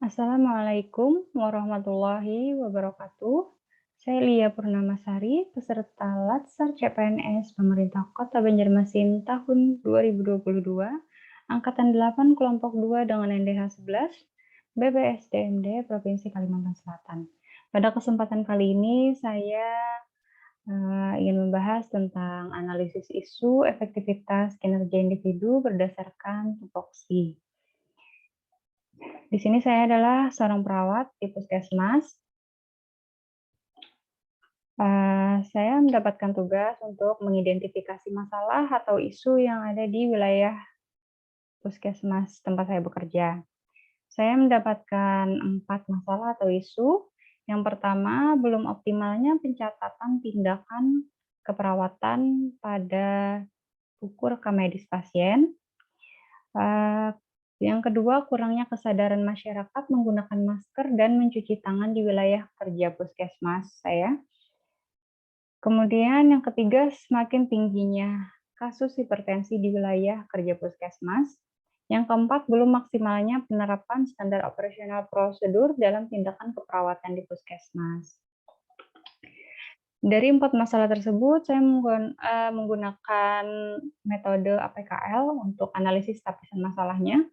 Assalamualaikum warahmatullahi wabarakatuh. Saya Lia Purnamasari, peserta Latsar CPNS Pemerintah Kota Banjarmasin tahun 2022, Angkatan 8 Kelompok 2 dengan NDH 11, BPSDMD Provinsi Kalimantan Selatan. Pada kesempatan kali ini saya ingin membahas tentang analisis isu efektivitas kinerja individu berdasarkan tupoksi. Di sini saya adalah seorang perawat di puskesmas. Saya mendapatkan tugas untuk mengidentifikasi masalah atau isu yang ada di wilayah puskesmas tempat saya bekerja. Saya mendapatkan 4 masalah atau isu. Yang pertama, belum optimalnya pencatatan tindakan keperawatan pada buku rekam medis pasien. Yang kedua, kurangnya kesadaran masyarakat menggunakan masker dan mencuci tangan di wilayah kerja puskesmas saya. Kemudian yang ketiga, semakin tingginya kasus hipertensi di wilayah kerja puskesmas. Yang keempat, belum maksimalnya penerapan standar operasional prosedur dalam tindakan keperawatan di puskesmas. Dari 4 masalah tersebut, saya menggunakan metode APKL untuk analisis lapisan masalahnya.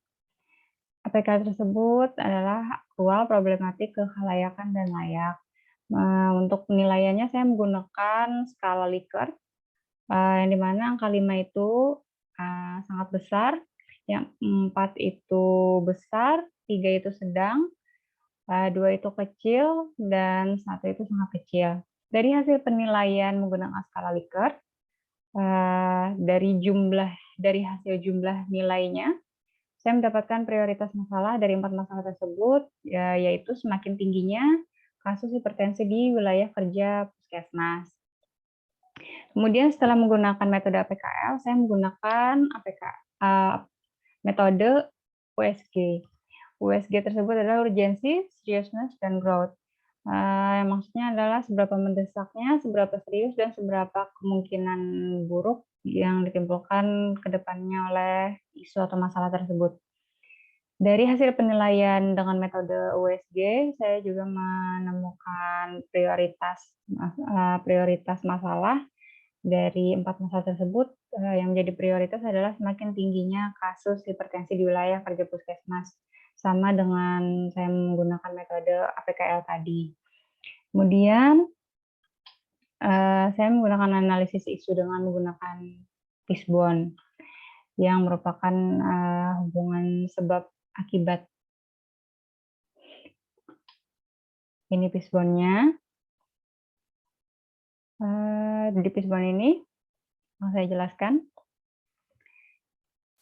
APKL tersebut adalah aktual, problematik, kekhalayakan, dan layak. Untuk penilaiannya saya menggunakan skala Likert, yang dimana angka 5 itu sangat besar, yang 4 itu besar, 3 itu sedang, 2 itu kecil, dan 1 itu sangat kecil. Dari hasil penilaian menggunakan skala Likert, dari hasil jumlah nilainya, saya mendapatkan prioritas masalah dari 4 masalah tersebut, yaitu semakin tingginya kasus hipertensi di wilayah kerja puskesmas. Kemudian setelah menggunakan metode APKL, saya menggunakan metode USG. USG tersebut adalah urgency, seriousness, dan growth. Yang maksudnya adalah seberapa mendesaknya, seberapa serius, dan seberapa kemungkinan buruk yang ditimbulkan ke depannya oleh isu atau masalah tersebut. Dari hasil penilaian dengan metode USG, saya juga menemukan prioritas masalah. Dari 4 masalah tersebut, yang menjadi prioritas adalah semakin tingginya kasus hipertensi di wilayah kerja puskesmas, sama dengan saya menggunakan metode APKL tadi. Kemudian, saya menggunakan analisis isu dengan menggunakan Fishbone, yang merupakan hubungan sebab akibat. Ini Fishbone-nya. Di Fishbone ini mau saya jelaskan.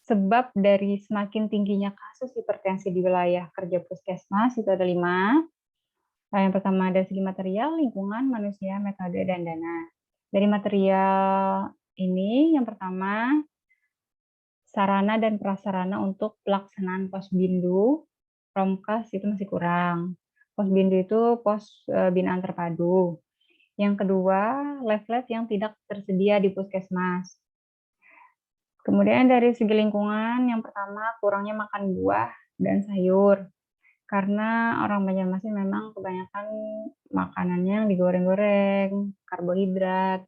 Sebab dari semakin tingginya kasus hipertensi di wilayah kerja puskesmas itu ada 5. Yang pertama dari segi material, lingkungan, manusia, metode, dan dana. Dari material ini, yang pertama, sarana dan prasarana untuk pelaksanaan posbindu, Promkas itu masih kurang. Posbindu itu pos binaan terpadu. Yang kedua, lab-lab yang tidak tersedia di puskesmas. Kemudian dari segi lingkungan, yang pertama kurangnya makan buah dan sayur. Karena orang Banjarmasin memang kebanyakan makanannya yang digoreng-goreng, karbohidrat.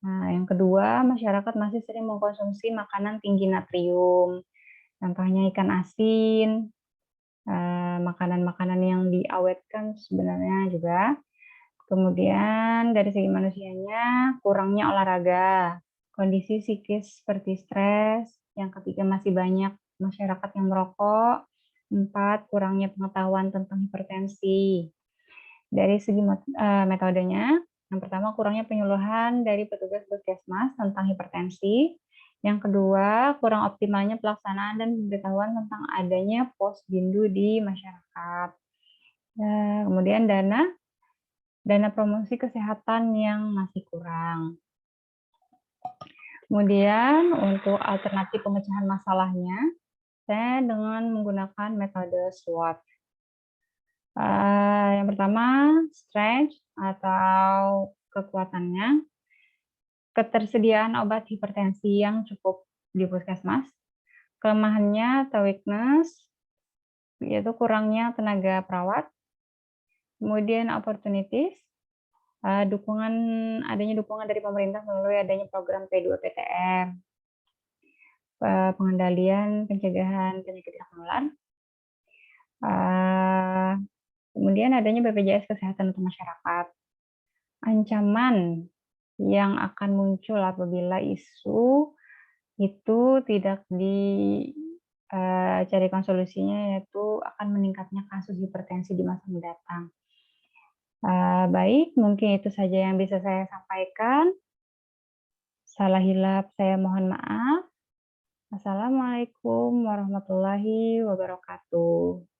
Nah, yang kedua, masyarakat masih sering mengkonsumsi makanan tinggi natrium. Contohnya ikan asin, makanan-makanan yang diawetkan sebenarnya juga. Kemudian dari segi manusianya, kurangnya olahraga, kondisi psikis seperti stres. Yang ketiga, masih banyak masyarakat yang merokok. 4, kurangnya pengetahuan tentang hipertensi. Dari segi metodenya, yang pertama kurangnya penyuluhan dari petugas puskesmas tentang hipertensi. Yang kedua, kurang optimalnya pelaksanaan dan pemberitahuan tentang adanya posbindu di masyarakat. Kemudian dana promosi kesehatan yang masih kurang. Kemudian untuk alternatif pemecahan masalahnya, saya dengan menggunakan metode SWOT. Yang pertama, strength atau kekuatannya, ketersediaan obat hipertensi yang cukup di puskesmas. Kelemahannya atau weakness, yaitu kurangnya tenaga perawat, kemudian opportunities, adanya dukungan dari pemerintah melalui adanya program P2PTM, pengendalian pencegahan penyakit tidak menular, kemudian adanya BPJS Kesehatan untuk masyarakat. Ancaman yang akan muncul apabila isu itu tidak dicarikan solusinya, yaitu akan meningkatnya kasus hipertensi di masa mendatang. Baik, mungkin itu saja yang bisa saya sampaikan. Salah hilap saya mohon maaf. Assalamualaikum warahmatullahi wabarakatuh.